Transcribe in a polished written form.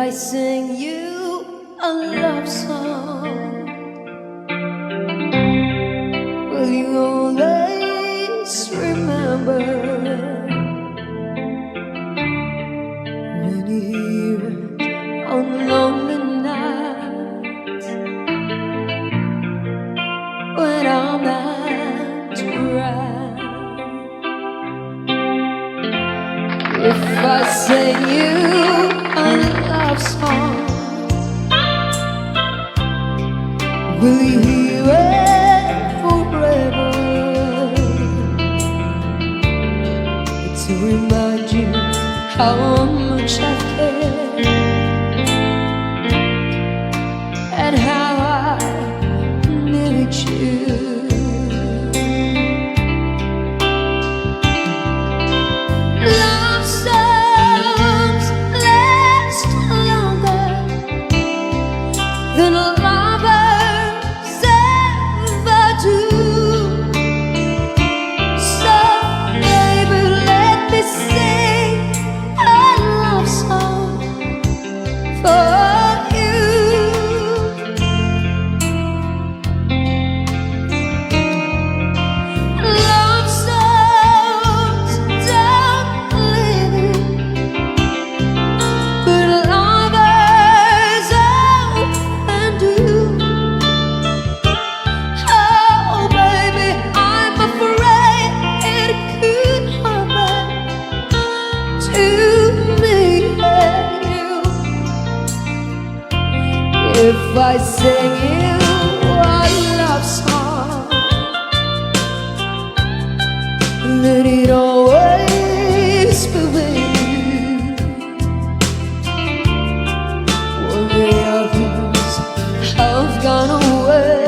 I sing you a love song, will you always remember? When you hear it on lonely nights, when I'm at to ride, if I sing you a love song, will you hear it forever? To remind you how much I care and how I need you. Love songs last longer than lovers ever do. So baby, let me sing a love song for you. Love songs don't live, but lovers often do. Oh baby, I'm afraid it could happen to me and you if I sing you a love song. Let it always be with you. When the others have gone away,